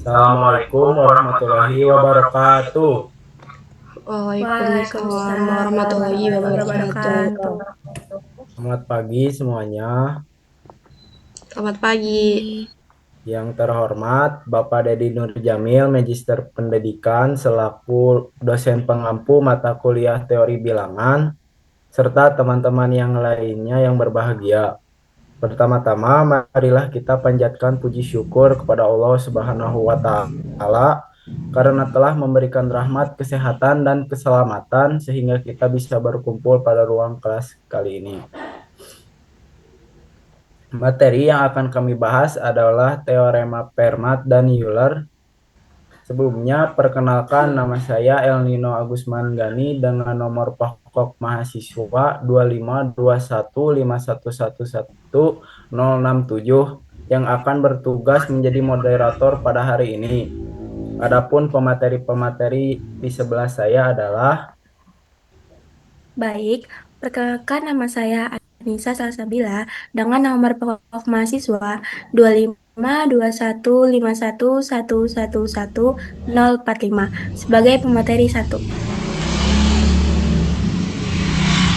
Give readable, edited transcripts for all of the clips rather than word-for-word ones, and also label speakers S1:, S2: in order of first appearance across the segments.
S1: Assalamualaikum warahmatullahi wabarakatuh.
S2: Waalaikumsalam
S3: Waalaikumsalam
S2: warahmatullahi
S3: warahmatullahi
S2: wabarakatuh.
S3: wabarakatuh.
S1: Selamat pagi semuanya.
S2: Selamat pagi.
S1: Yang terhormat Bapak Dedi Nurjamil, Magister Pendidikan selaku dosen pengampu mata kuliah teori bilangan, serta teman-teman yang lainnya yang berbahagia. Pertama-tama, marilah kita panjatkan puji syukur kepada Allah Subhanahu wa Ta'ala karena telah memberikan rahmat, kesehatan, dan keselamatan sehingga kita bisa berkumpul pada ruang kelas kali ini. Materi yang akan kami bahas adalah teorema Fermat dan Euler. Sebelumnya, perkenalkan nama saya El Nino Agus Manggani dengan nomor pokok mahasiswa 25215111067 yang akan bertugas menjadi moderator pada hari ini. Adapun pemateri-pemateri di sebelah saya adalah
S3: Baik, perkenalkan nama saya Anissa Salsabila dengan nomor pokok mahasiswa 252151111045 sebagai pemateri 1.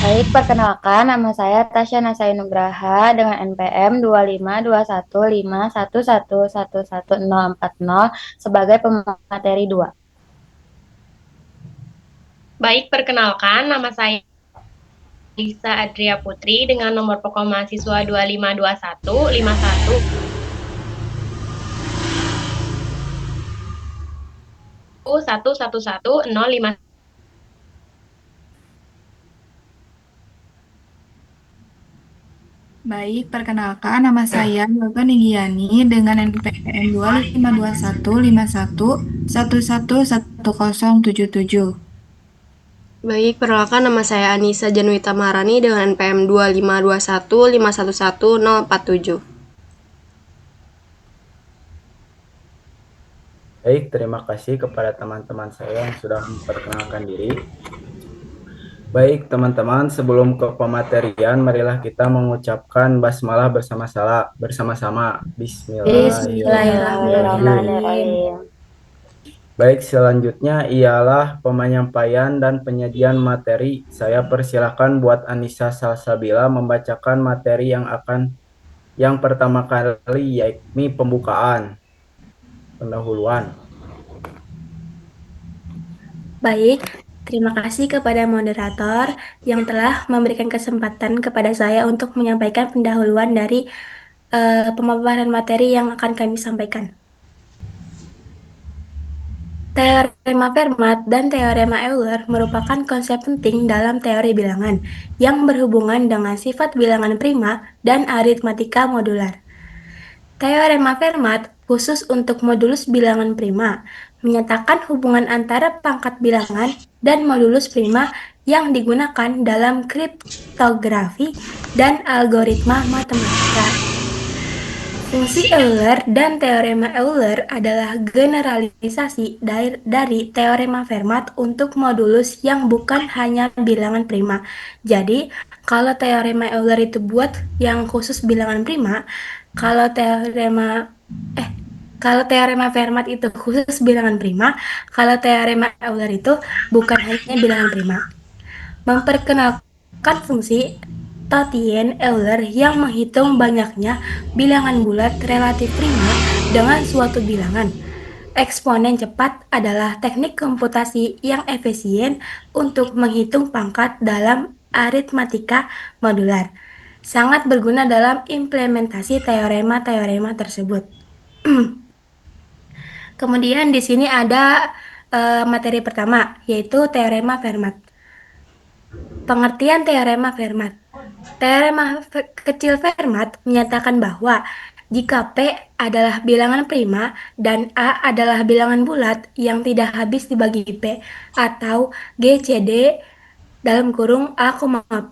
S4: Baik, perkenalkan nama saya Tasya Nasai Nugraha dengan NPM 2521511111040 sebagai pemateri 2.
S5: Baik, perkenalkan nama saya Lisa Adria Putri dengan nomor pokok mahasiswa 2521511111050.
S6: Baik, perkenalkan nama saya Yoga Nigiani dengan NPM 25211111077.
S2: Baik, perkenalkan nama saya Anissa Januita Maharani dengan NPM 25215111047.
S1: Baik, terima kasih kepada teman-teman saya yang sudah memperkenalkan diri. Baik, teman-teman, sebelum ke pematerian, marilah kita mengucapkan basmalah bersama-sama. Bismillahirrahmanirrahim.
S4: Bismillahirrahmanirrahim.
S1: Baik, selanjutnya ialah penyampaian dan penyajian materi. Saya persilakan buat Anissa Salsabila membacakan materi yang pertama kali, yakni pembukaan, pendahuluan.
S3: Baik, terima kasih kepada moderator yang telah memberikan kesempatan kepada saya untuk menyampaikan pendahuluan dari pemaparan materi yang akan kami sampaikan. Teorema Fermat dan teorema Euler merupakan konsep penting dalam teori bilangan yang berhubungan dengan sifat bilangan prima dan aritmatika modular. Teorema Fermat khusus untuk modulus bilangan prima menyatakan hubungan antara pangkat bilangan dan modulus prima yang digunakan dalam kriptografi dan algoritma matematika. Fungsi Euler dan teorema Euler adalah generalisasi dari teorema Fermat untuk modulus yang bukan hanya bilangan prima. Jadi, kalau teorema Euler itu buat yang khusus bilangan prima, kalau teorema Fermat itu khusus bilangan prima, kalau teorema Euler itu bukan hanya bilangan prima. Memperkenalkan fungsi Totien-Euler yang menghitung banyaknya bilangan bulat relatif prima dengan suatu bilangan. Eksponen cepat adalah teknik komputasi yang efisien untuk menghitung pangkat dalam aritmatika modular. Sangat berguna dalam implementasi teorema-teorema tersebut. Kemudian di sini ada materi pertama, yaitu teorema Fermat. Pengertian teorema Fermat. Teorema kecil Fermat menyatakan bahwa jika P adalah bilangan prima dan A adalah bilangan bulat yang tidak habis dibagi P atau GCD dalam kurung A,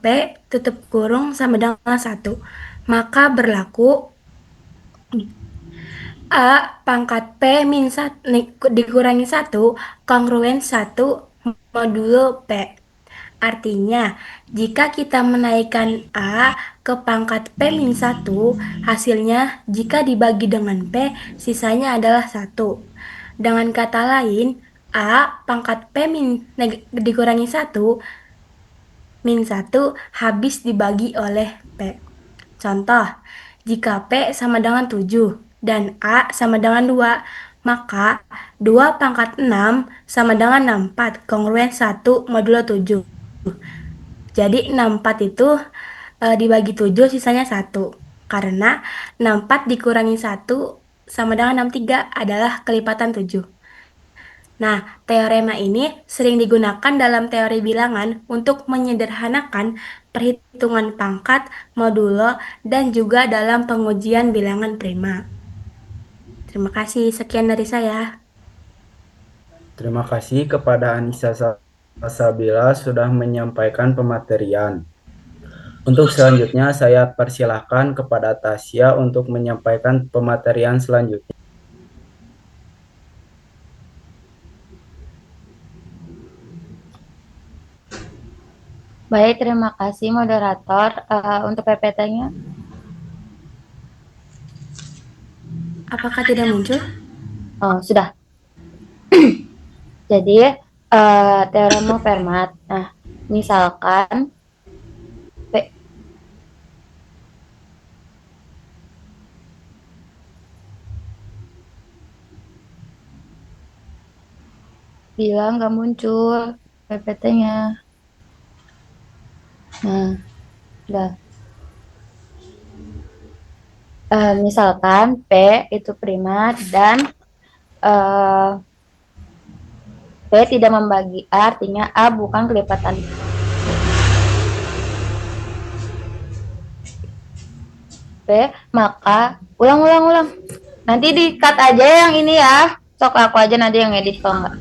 S3: P tutup kurung sama dengan 1, maka berlaku A pangkat P min 1 dikurangi 1 kongruen 1 modulo P. Artinya, jika kita menaikkan A ke pangkat P-1, hasilnya jika dibagi dengan P, sisanya adalah 1. Dengan kata lain, A pangkat P dikurangi 1 min 1 habis dibagi oleh P. Contoh, jika P sama dengan 7 dan A sama dengan 2, maka 2 pangkat 6 sama dengan 64, kongruen 1 modulo 7. Jadi 64 itu dibagi 7 sisanya 1. Karena 64 dikurangi 1 sama dengan 63 adalah kelipatan 7. Nah, teorema ini sering digunakan dalam teori bilangan untuk menyederhanakan perhitungan pangkat, modulo, dan juga dalam pengujian bilangan prima. Terima kasih, sekian dari saya.
S1: Terima kasih kepada Anissa Salsabila sudah menyampaikan pematerian. Untuk selanjutnya, saya persilahkan kepada Tasya untuk menyampaikan pematerian selanjutnya.
S4: Baik, terima kasih moderator. Untuk PPT-nya,
S3: Apakah tidak muncul?
S4: oh, sudah. Jadi, teorema Fermat. Nah, misalkan P, bilang nggak muncul PPT-nya. Nah, udah. Misalkan P itu prima dan P tidak membagi A, artinya A bukan kelipatan P, maka ulang. Nanti di-cut aja yang ini ya. Sok aku aja nanti yang edit kalau enggak.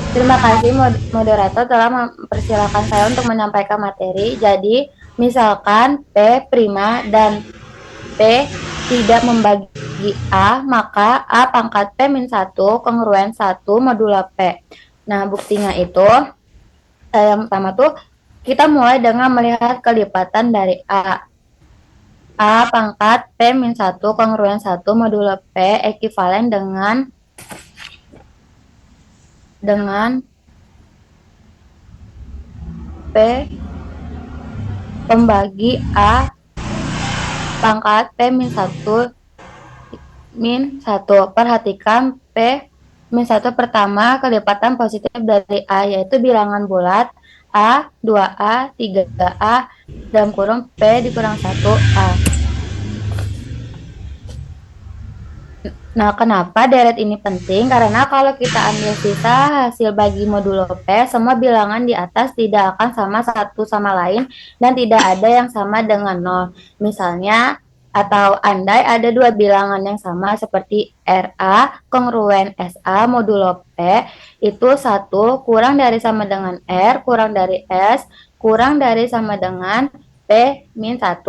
S4: Terima kasih moderator telah mempersilahkan saya untuk menyampaikan materi. Jadi, misalkan P prima dan P tidak membagi A, maka A pangkat P min 1 kongruen 1 modulo P. Nah, buktinya itu, yang pertama tuh, kita mulai dengan melihat kelipatan dari A. A pangkat P min 1 kongruen 1 modulo P ekivalen dengan P pembagi A pangkat P min 1 min 1. Perhatikan P min 1 pertama kelipatan positif dari A, yaitu bilangan bulat A, 2A, 3A, dalam kurung P dikurang 1A. Nah, kenapa deret ini penting? Karena kalau kita ambil sisa hasil bagi modulo P, semua bilangan di atas tidak akan sama satu sama lain dan tidak ada yang sama dengan 0. Misalnya, atau andai ada dua bilangan yang sama seperti RA kongruen SA modulo P, itu 1 kurang dari sama dengan R, kurang dari S, kurang dari sama dengan P min 1.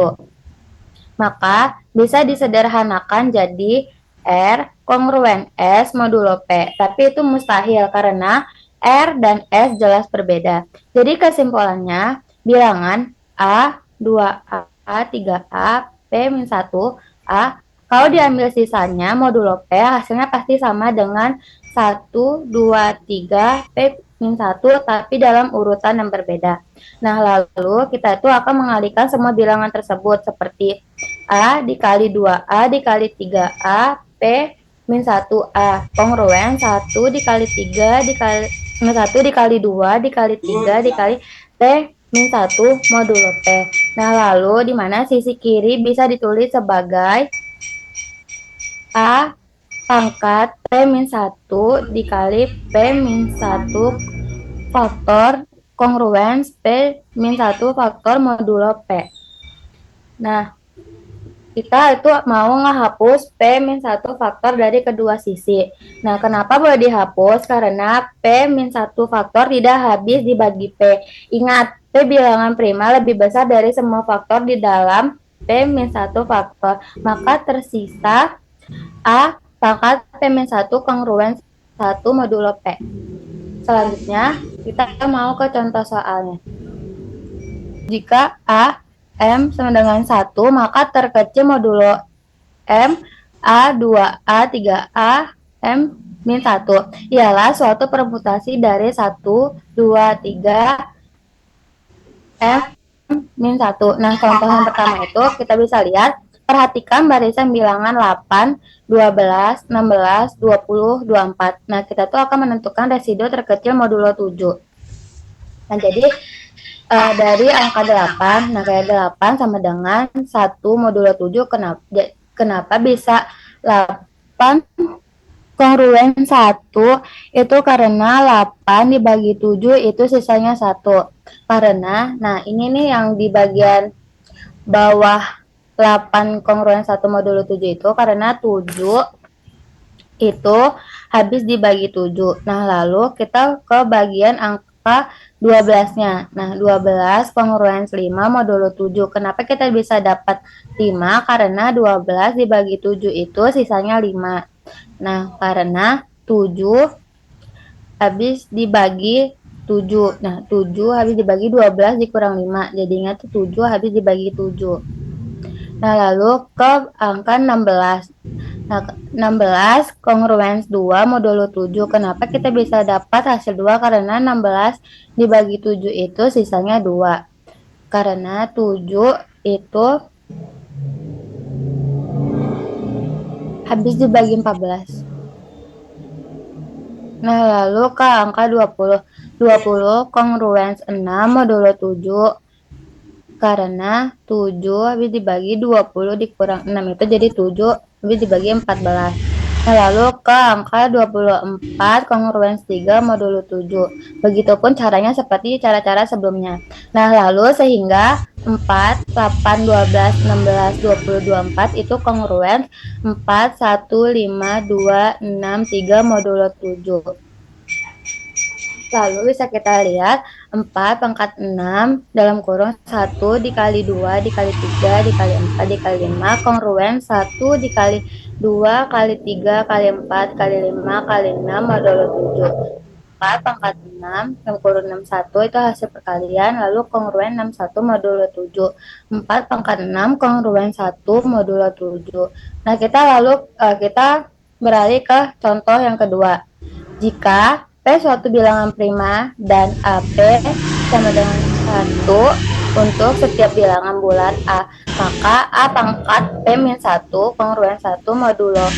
S4: Maka bisa disederhanakan jadi R kongruen S modulo P. Tapi itu mustahil karena R dan S jelas berbeda. Jadi kesimpulannya, bilangan A, 2A, 3A, P min 1A, kalau diambil sisanya modulo P, hasilnya pasti sama dengan 1, 2, 3, P min 1, tapi dalam urutan yang berbeda. Nah, lalu kita itu akan mengalihkan semua bilangan tersebut seperti A dikali 2A dikali 3A, P min 1A, kongruen 1 dikali 3 dikali 1 dikali 2 dikali 3 dikali P min 1 modulo P. Nah, lalu di mana sisi kiri bisa ditulis sebagai A pangkat P min 1 dikali P min 1 faktor kongruen P min 1 faktor modulo P. Nah, kita itu mau ngehapus P min 1 faktor dari kedua sisi. Nah, kenapa boleh dihapus? Karena P min 1 faktor tidak habis dibagi P. Ingat, P bilangan prima lebih besar dari semua faktor di dalam P min 1 faktor. Maka tersisa A pangkat P min 1 kongruen 1 modulo P. Selanjutnya, kita mau ke contoh soalnya. Jika A M sama dengan 1, maka terkecil modulo M A 2A 3A M min 1 ialah suatu permutasi dari 1, 2, 3 M min 1. Nah, contoh yang pertama itu kita bisa lihat, perhatikan barisan bilangan 8, 12, 16, 20, 24. Nah, kita tuh akan menentukan residu terkecil modulo 7. Nah, jadi dari angka 8, nah kayak 8 sama dengan 1 modulo 7, kenapa bisa 8 kongruen 1? Itu karena 8 dibagi 7 itu sisanya 1. Karena, nah ini nih yang di bagian bawah 8 kongruen 1 modulo 7 itu karena 7 itu habis dibagi 7. Nah, lalu kita ke bagian angka 12-nya. Nah, 12 kongruen 5 modulo 7. Kenapa kita bisa dapat 5? Karena 12 dibagi 7 itu sisanya 5. Nah, karena 7 habis dibagi 7. Nah, 7 habis dibagi 12 dikurang 5. Jadinya tuh 7 habis dibagi 7. Nah, lalu ke angka 16. Nah, 16 kongruen 2 modulo 7. Kenapa kita bisa dapat hasil 2? Karena 16 dibagi 7 itu sisanya 2. Karena 7 itu habis dibagi 14. Nah, lalu ke angka 20. 20 kongruen 6 modulo 7. Karena 7 habis dibagi 20 dikurang 6 itu jadi 7 habis dibagi 14. Nah, lalu ke angka 24 kongruen 3 modulo 7. Begitupun caranya seperti cara-cara sebelumnya. Nah, lalu sehingga 4, 8, 12, 16, 20, 24 itu kongruen 4, 1, 5, 2, 6, 3 modulo 7. Lalu bisa kita lihat 4 pangkat 6 dalam kurung 1 dikali 2 dikali 3 dikali 4 dikali 5 kongruen 1 dikali 2 kali 3 kali 4 kali 5 kali 6 modulo 7. 4 pangkat 6 dalam kurung 61 itu hasil perkalian, lalu kongruen 61 modulo 7. 4 pangkat 6 kongruen 1 modulo 7. Nah, kita beralih ke contoh yang kedua. Jika P suatu bilangan prima dan AP sama dengan 1 untuk setiap bilangan bulat A, maka A pangkat P min 1 kongruen 1 modulo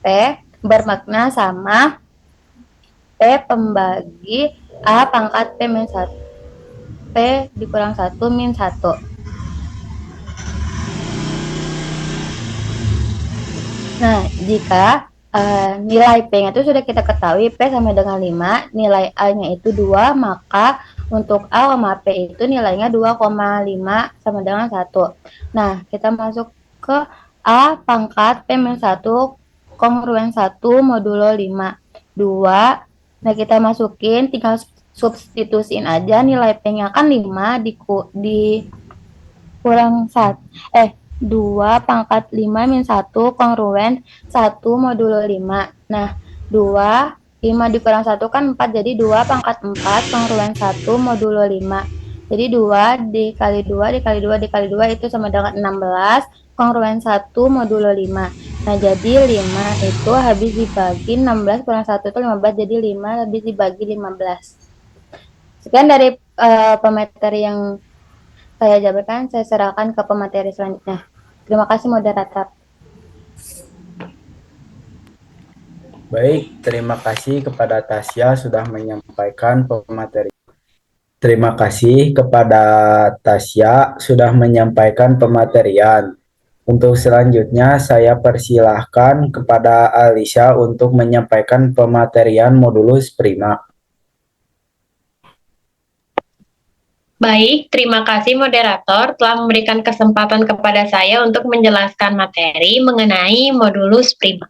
S4: P bermakna sama P pembagi A pangkat P min 1 P dikurang 1 min 1. Nah, jika nilai P-nya itu sudah kita ketahui, P sama dengan 5, nilai A-nya itu 2, maka untuk A sama P itu nilainya 2,5 sama dengan 1. Nah, kita masuk ke A pangkat P min 1 kongruen 1 modulo 5. 2, nah kita masukin, tinggal substitusiin aja, nilai P-nya kan 5 dikurang 1. 2 pangkat 5 min 1 kongruen 1 modulo 5. Nah, 5 dikurang 1 kan 4, jadi 2 pangkat 4 kongruen 1 modulo 5. Jadi 2 dikali 2 dikali 2 dikali 2 itu sama dengan 16 kongruen 1 modulo 5. Nah, jadi 5 itu habis dibagi 16 kurang 1 itu 15, jadi 5 habis dibagi 15. Sekian dari pemateri yang saya jabarkan, saya serahkan ke pemateri selanjutnya. Terima kasih moderator.
S1: Baik, terima kasih kepada Tasya sudah menyampaikan pemateri. Terima kasih kepada Tasya sudah menyampaikan pematerian. Untuk selanjutnya saya persilahkan kepada Alisha untuk menyampaikan pematerian modulus prima.
S5: Baik, terima kasih moderator telah memberikan kesempatan kepada saya untuk menjelaskan materi mengenai modulus prima.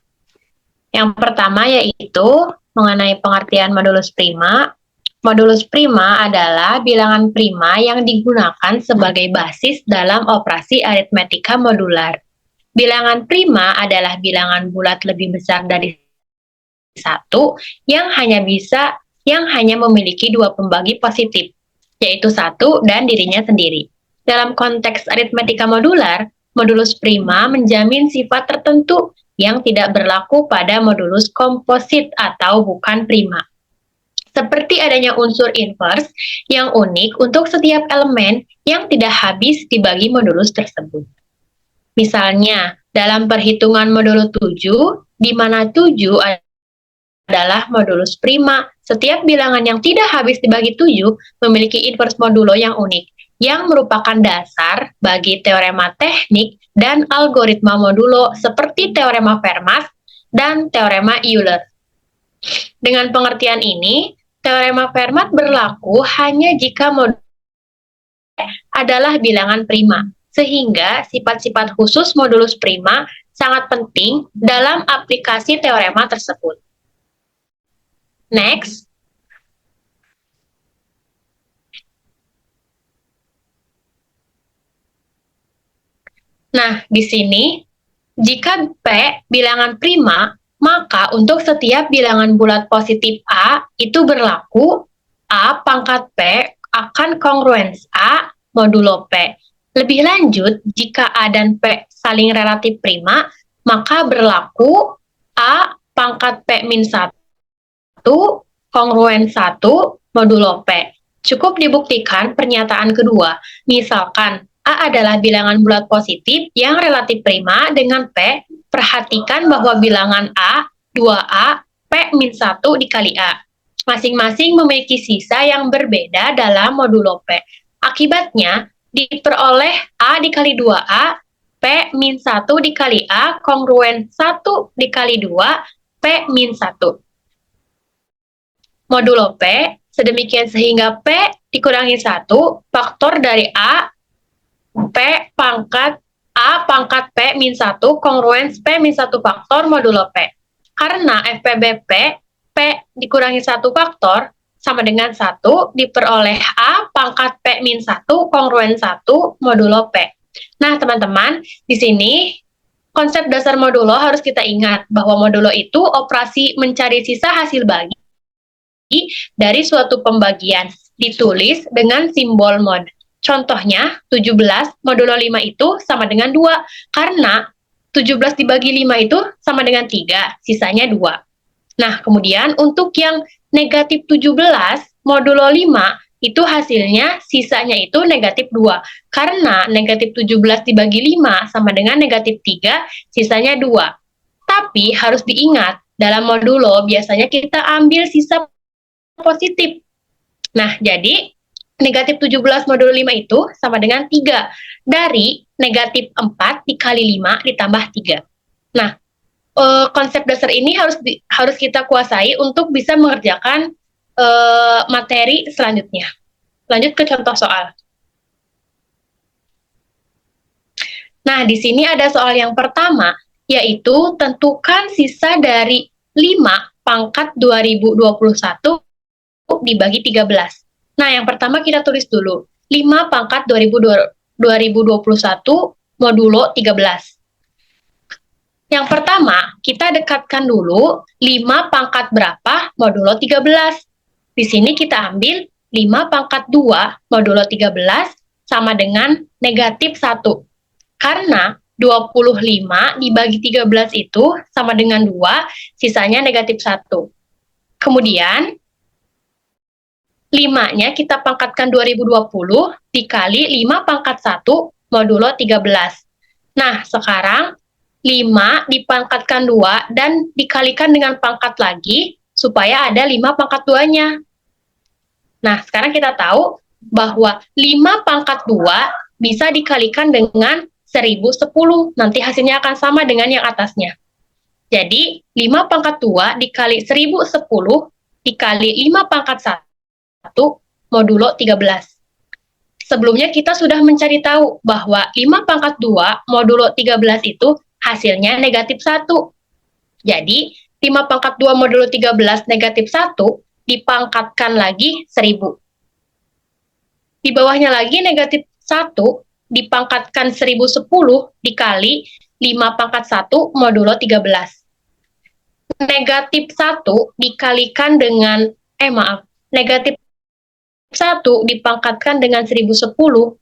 S5: Yang pertama yaitu mengenai pengertian modulus prima. Modulus prima adalah bilangan prima yang digunakan sebagai basis dalam operasi aritmetika modular. Bilangan prima adalah bilangan bulat lebih besar dari 1 yang hanya memiliki 2 pembagi positif. yaitu 1 dan dirinya sendiri. Dalam konteks aritmatika modular, modulus prima menjamin sifat tertentu yang tidak berlaku pada modulus komposit atau bukan prima. Seperti adanya unsur inverse yang unik untuk setiap elemen yang tidak habis dibagi modulus tersebut. Misalnya, dalam perhitungan modulo 7, di mana 7 adalah modulus prima, setiap bilangan yang tidak habis dibagi 7 memiliki inverse modulo yang unik, yang merupakan dasar bagi teorema teknik dan algoritma modulo seperti teorema Fermat dan teorema Euler. Dengan pengertian ini, teorema Fermat berlaku hanya jika modulo adalah bilangan prima, sehingga sifat-sifat khusus modulus prima sangat penting dalam aplikasi teorema tersebut. Next. Nah, di sini, jika P bilangan prima, maka untuk setiap bilangan bulat positif A itu berlaku A pangkat P akan kongruens A modulo P. Lebih lanjut, jika A dan P saling relatif prima, maka berlaku A pangkat P min 1 kongruens 1 modulo P. Cukup dibuktikan pernyataan kedua. Misalkan, A adalah bilangan bulat positif yang relatif prima dengan P. Perhatikan bahwa bilangan A, 2A, P min 1 dikali A. Masing-masing memiliki sisa yang berbeda dalam modulo P. Akibatnya, diperoleh A dikali 2A, P min 1 dikali A, kongruen 1 dikali 2, P min 1. Modulo P, sedemikian sehingga P dikurangi 1, faktor dari A, P pangkat A pangkat P min 1 kongruens P min 1 faktor modulo P. Karena FPBP, P dikurangi 1 faktor sama dengan 1 diperoleh A pangkat P min 1 kongruens 1 modulo P. Nah, teman-teman, di sini konsep dasar modulo harus kita ingat bahwa modulo itu operasi mencari sisa hasil bagi dari suatu pembagian ditulis dengan simbol mod. Contohnya, 17 modulo 5 itu sama dengan 2, karena 17 dibagi 5 itu sama dengan 3, sisanya 2. Nah, kemudian untuk yang negatif 17 modulo 5, itu hasilnya sisanya itu negatif 2, karena negatif 17 dibagi 5 sama dengan negatif 3, sisanya 2. Tapi harus diingat, dalam modulo biasanya kita ambil sisa positif. Nah, jadi negatif 17 modulo 5 itu sama dengan 3. Dari negatif 4 dikali 5 ditambah 3. Nah, konsep dasar ini harus kita kuasai untuk bisa mengerjakan materi selanjutnya. Lanjut ke contoh soal. Nah, di sini ada soal yang pertama, yaitu tentukan sisa dari 5 pangkat 2021 dibagi 13. Nah, yang pertama kita tulis dulu. 5 pangkat 2021 modulo 13. Yang pertama, kita dekatkan dulu 5 pangkat berapa modulo 13. Di sini kita ambil 5 pangkat 2 modulo 13 sama dengan negatif 1. Karena 25 dibagi 13 itu sama dengan 2, sisanya negatif 1. Kemudian, 5-nya kita pangkatkan 2020 dikali 5 pangkat 1 modulo 13. Nah, sekarang 5 dipangkatkan 2 dan dikalikan dengan pangkat lagi supaya ada 5 pangkat 2-nya. Nah, sekarang kita tahu bahwa 5 pangkat 2 bisa dikalikan dengan 1010. Nanti hasilnya akan sama dengan yang atasnya. Jadi, 5 pangkat 2 dikali 1010 dikali 5 pangkat 1 modulo 13. Sebelumnya kita sudah mencari tahu bahwa 5 pangkat 2 modulo 13 itu hasilnya negatif 1. Jadi, 5 pangkat 2 modulo 13 negatif 1 dipangkatkan lagi 1000. Di bawahnya lagi negatif 1 dipangkatkan 1010 dikali 5 pangkat 1 modulo 13. Negatif 1 dikalikan dengan, negatif 1 dipangkatkan dengan 1010,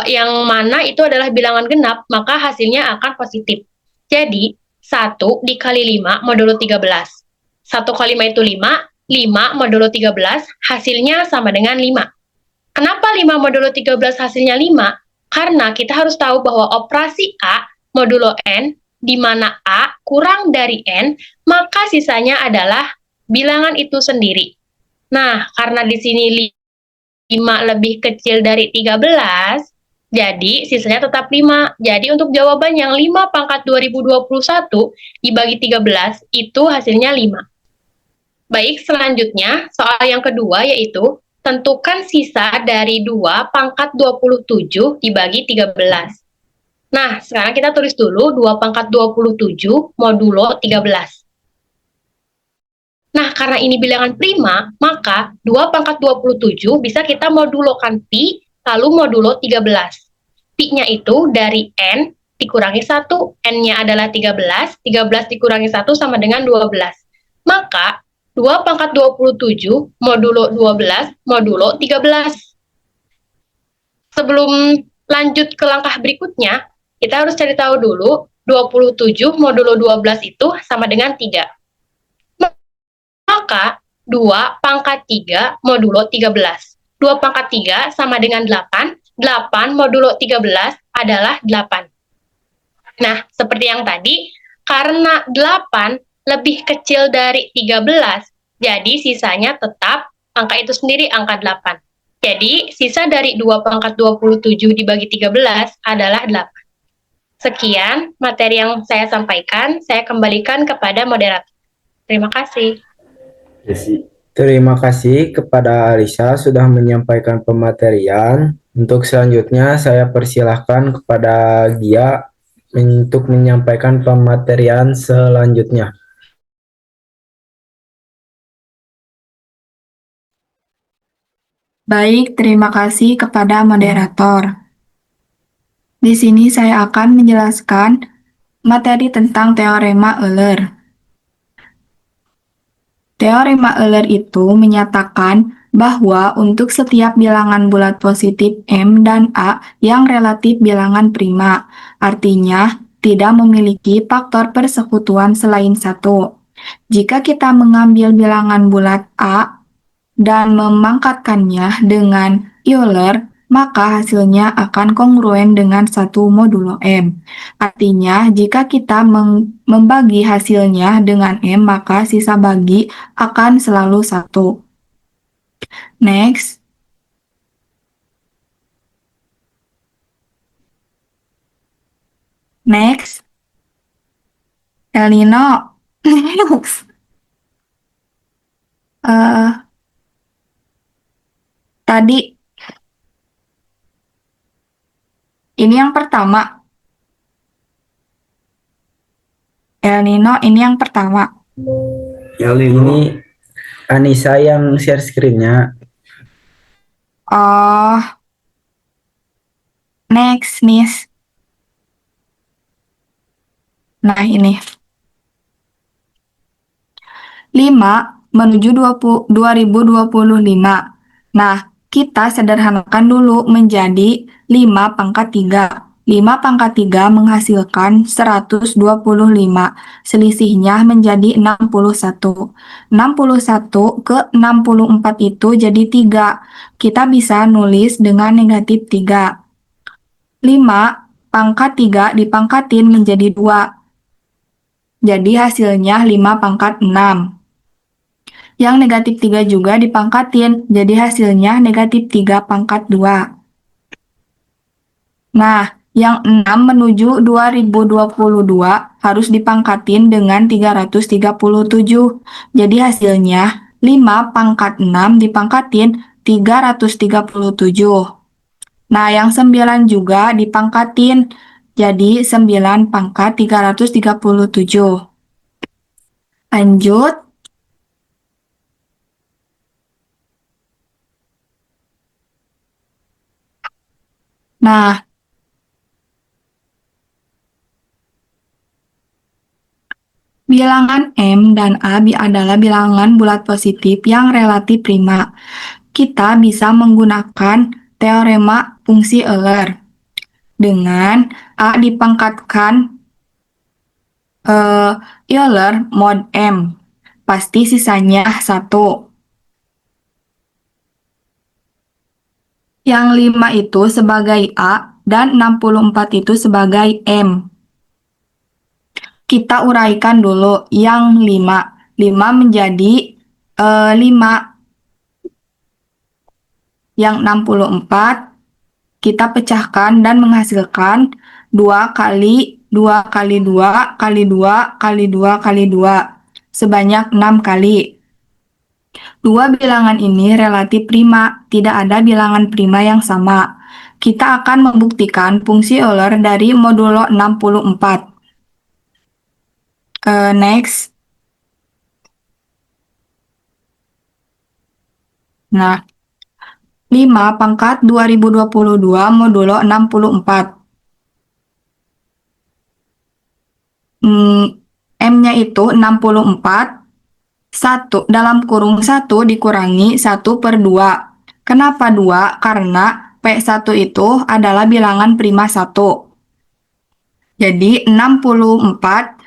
S5: yang mana itu adalah bilangan genap, maka hasilnya akan positif. Jadi, 1 dikali 5 modulo 13. 1 kali 5 itu 5, 5 modulo 13 hasilnya sama dengan 5. Kenapa 5 modulo 13 hasilnya 5? Karena kita harus tahu bahwa operasi A modulo N, di mana A kurang dari N, maka sisanya adalah bilangan itu sendiri. Nah, karena di sini 5 lebih kecil dari 13, jadi sisanya tetap 5. Jadi untuk jawaban yang 5 pangkat 2021 dibagi 13, itu hasilnya 5. Baik, selanjutnya soal yang kedua yaitu tentukan sisa dari 2 pangkat 27 dibagi 13. Nah, sekarang kita tulis dulu 2 pangkat 27 modulo 13. Nah, karena ini bilangan prima, maka 2 pangkat 27 bisa kita modulokan pi, lalu modulo 13. Pi-nya itu dari N dikurangi 1, N-nya adalah 13, 13 dikurangi 1 sama dengan 12. Maka 2 pangkat 27 modulo 12 modulo 13. Sebelum lanjut ke langkah berikutnya, kita harus cari tahu dulu 27 modulo 12 itu sama dengan 3. Maka 2 pangkat 3 modulo 13. 2 pangkat 3 sama dengan 8, 8 modulo 13 adalah 8. Nah, seperti yang tadi, karena 8 lebih kecil dari 13, jadi sisanya tetap angka itu sendiri, angka 8. Jadi, sisa dari 2 pangkat 27 dibagi 13 adalah 8. Sekian materi yang saya sampaikan, saya kembalikan kepada moderator. Terima kasih.
S1: Terima kasih kepada Alisa sudah menyampaikan pematerian. Untuk selanjutnya, saya persilahkan kepada Gia untuk menyampaikan pematerian selanjutnya.
S6: Baik, terima kasih kepada moderator. Di sini saya akan menjelaskan materi tentang teorema Euler. Teorema Euler itu menyatakan bahwa untuk setiap bilangan bulat positif M dan A yang relatif bilangan prima, artinya tidak memiliki faktor persekutuan selain 1. Jika kita mengambil bilangan bulat A dan memangkatkannya dengan Euler, maka hasilnya akan kongruen dengan 1 modulo M. Artinya, jika kita membagi hasilnya dengan M, maka sisa bagi akan selalu 1. Next. Next. El Nino. Next. Tadi ini yang pertama. El Nino ini yang pertama.
S1: Ini Anissa yang share screen-nya.
S6: Oh, next, Nis. Nah, ini. 5 menuju 2025. Nah, kita sederhanakan dulu menjadi 5 pangkat 3. 5 pangkat 3 menghasilkan 125. Selisihnya menjadi 61. 61 ke 64 itu jadi 3. Kita bisa nulis dengan negatif 3. 5 pangkat 3 dipangkatin menjadi 2. Jadi hasilnya 5 pangkat 6. Yang negatif 3 juga dipangkatin, jadi hasilnya negatif 3 pangkat 2. Nah, yang 6 menuju 2022 harus dipangkatin dengan 337. Jadi hasilnya 5 pangkat 6 dipangkatin 337. Nah, yang 9 juga dipangkatin, jadi 9 pangkat 337. Lanjut. Nah, bilangan M dan A adalah bilangan bulat positif yang relatif prima. kita bisa menggunakan teorema fungsi Euler dengan A dipangkatkan Euler mod M. Pasti sisanya 1. Yang 5 itu sebagai A dan 64 itu sebagai M. Kita uraikan dulu yang 5. 5 menjadi 5. Yang 64 kita pecahkan dan menghasilkan 2 kali 2 kali 2 kali 2 kali 2 kali 2 sebanyak 6 kali. Dua bilangan ini relatif prima, tidak ada bilangan prima yang sama. Kita akan membuktikan fungsi Euler dari modulo 64. Next. Nah, 5 pangkat 2022 modulo 64. M-nya itu 64. 1 dalam kurung 1 dikurangi 1/2. Kenapa 2? Karena P1 itu adalah bilangan prima 1. Jadi 64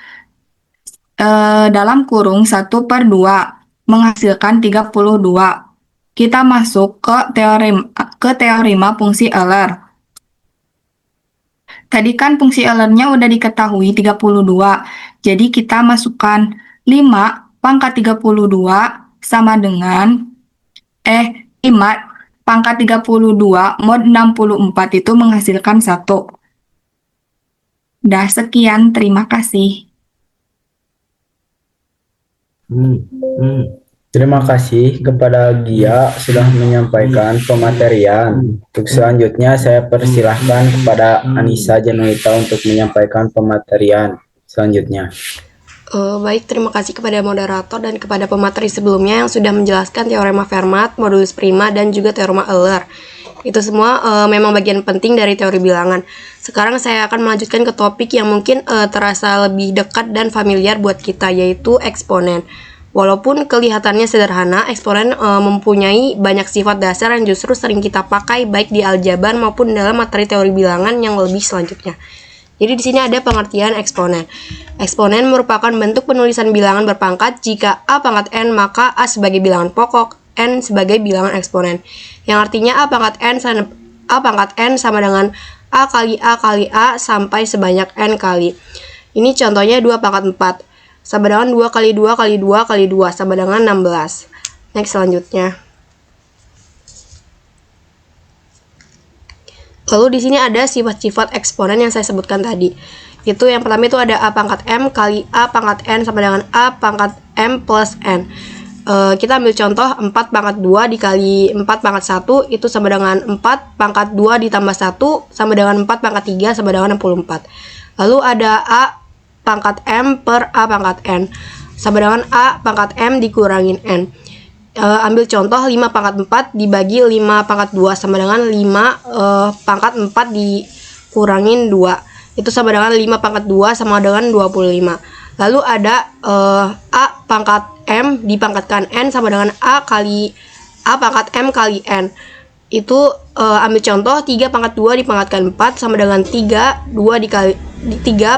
S6: dalam kurung 1/2 menghasilkan 32. Kita masuk ke teorema fungsi Euler. Tadi kan fungsi Eulernya udah diketahui 32. Jadi kita masukkan 5 pangkat 32 sama dengan 5 pangkat 32 mod 64 itu menghasilkan 1. Dah sekian, terima kasih.
S1: Terima kasih kepada Gia sudah menyampaikan pematerian. Untuk selanjutnya saya persilahkan kepada Anissa Januita untuk menyampaikan pematerian selanjutnya.
S2: Baik, terima kasih kepada moderator dan kepada pemateri sebelumnya yang sudah menjelaskan teorema Fermat, modulus prima, dan juga teorema Euler. Itu semua memang bagian penting dari teori bilangan. Sekarang saya akan melanjutkan ke topik yang mungkin terasa lebih dekat dan familiar buat kita, yaitu eksponen. Walaupun kelihatannya sederhana, eksponen mempunyai banyak sifat dasar yang justru sering kita pakai baik di aljabar maupun dalam materi teori bilangan yang lebih selanjutnya. Jadi di sini ada pengertian eksponen. Eksponen merupakan bentuk penulisan bilangan berpangkat. Jika A pangkat N, maka A sebagai bilangan pokok, N sebagai bilangan eksponen. Yang artinya A pangkat N sama dengan A kali A sampai sebanyak N kali. Ini contohnya 2 pangkat 4. Sama dengan 2 kali 2 kali 2 kali 2 sama dengan 16. Next selanjutnya. Lalu di sini ada sifat-sifat eksponen yang saya sebutkan tadi. Itu yang pertama itu ada A pangkat M kali A pangkat N sama dengan A pangkat M plus N. Kita ambil contoh 4 pangkat 2 dikali 4 pangkat 1 itu sama dengan 4 pangkat 2 ditambah 1 sama dengan 4 pangkat 3 sama dengan 64. Lalu ada A pangkat M per A pangkat N sama dengan A pangkat M dikurangin N. Ambil contoh 5 pangkat 4 dibagi 5 pangkat 2 sama dengan 5 pangkat 4 dikurangin 2. Itu sama dengan 5 pangkat 2 sama dengan 25. Lalu ada A pangkat M dipangkatkan N sama dengan A kali A pangkat M kali N. Itu ambil contoh 3 pangkat 2 dipangkatkan 4 sama dengan 3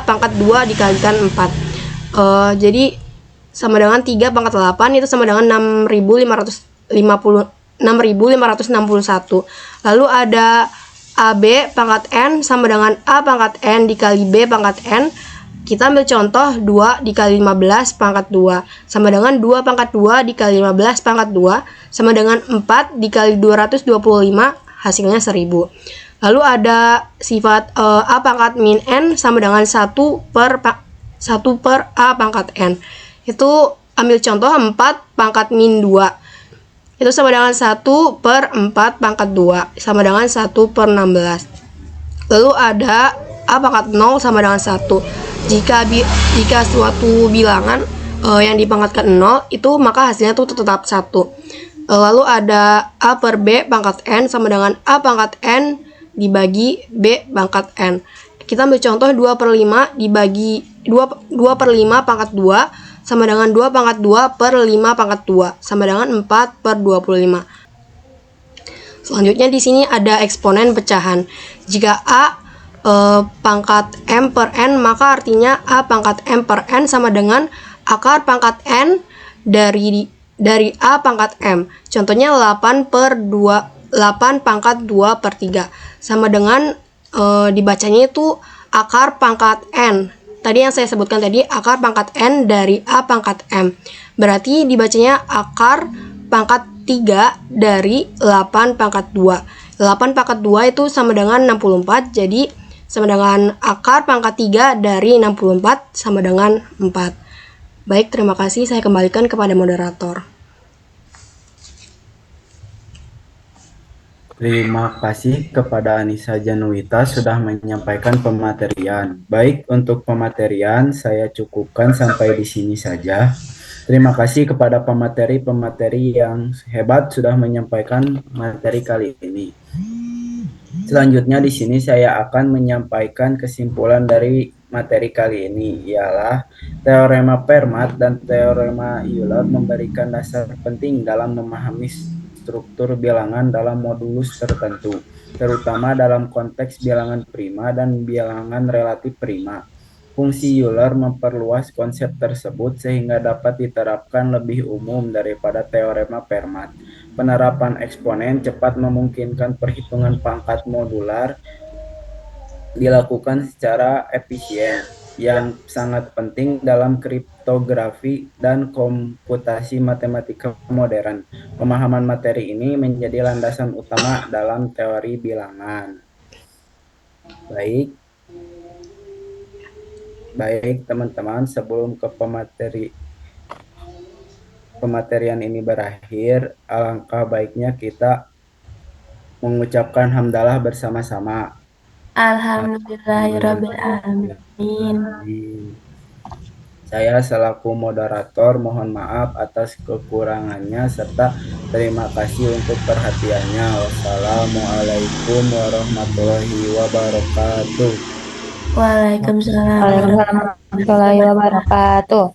S2: pangkat 2 dikalikan 4. Jadi sama dengan 3 pangkat 8 itu sama dengan 6.561. Lalu ada AB pangkat N sama dengan A pangkat N dikali B pangkat N. Kita ambil contoh 2 dikali 15 pangkat 2 sama dengan 2 pangkat 2 dikali 15 pangkat 2 sama dengan 4 dikali 225 hasilnya 1000. Lalu ada sifat A pangkat min N sama dengan 1 per A pangkat N. Itu ambil contoh 4 pangkat min 2. Itu sama dengan 1 per 4 pangkat 2. Sama dengan 1 per 16. Lalu ada A pangkat 0 sama dengan 1. Jika suatu bilangan yang dipangkatkan 0 itu maka hasilnya tuh tetap 1. Lalu ada A per B pangkat N sama dengan A pangkat N dibagi B pangkat N. Kita ambil contoh 2 per 5 dibagi 2 per 5 pangkat 2 sama dengan 2 pangkat 2 per 5 pangkat 2 sama dengan 4 per 25. Selanjutnya di sini ada eksponen pecahan. Jika A pangkat M per N, maka artinya A pangkat M per N sama dengan akar pangkat N dari A pangkat M. Contohnya 8 pangkat 2 per 3. Sama dengan dibacanya itu akar pangkat N. Tadi yang saya sebutkan tadi, akar pangkat N dari A pangkat M. Berarti dibacanya akar pangkat 3 dari 8 pangkat 2. 8 pangkat 2 itu sama dengan 64, jadi sama dengan akar pangkat 3 dari 64 sama dengan 4. Baik, terima kasih. Saya kembalikan kepada moderator.
S1: Terima kasih kepada Anissa Januwita sudah menyampaikan pematerian. Baik, untuk pematerian saya cukupkan sampai di sini saja. Terima kasih kepada pemateri-pemateri yang hebat sudah menyampaikan materi kali ini. Selanjutnya di sini saya akan menyampaikan kesimpulan dari materi kali ini, ialah teorema Fermat dan teorema Euler memberikan dasar penting dalam memahami struktur bilangan dalam modulus tertentu, terutama dalam konteks bilangan prima dan bilangan relatif prima. Fungsi Euler memperluas konsep tersebut sehingga dapat diterapkan lebih umum daripada teorema Fermat. Penerapan eksponen cepat memungkinkan perhitungan pangkat modular dilakukan secara efisien, yang sangat penting dalam kriptografi dan komputasi matematika modern. Pemahaman materi ini menjadi landasan utama dalam teori bilangan. Baik teman-teman, sebelum ke pematerian ini berakhir, alangkah baiknya kita mengucapkan hamdalah bersama-sama.
S3: Alhamdulillahirabbil alamin.
S1: Saya selaku moderator mohon maaf atas kekurangannya serta terima kasih untuk perhatiannya. Wassalamualaikum warahmatullahi wabarakatuh.
S3: Waalaikumsalam.
S4: Waalaikumsalam warahmatullahi wabarakatuh.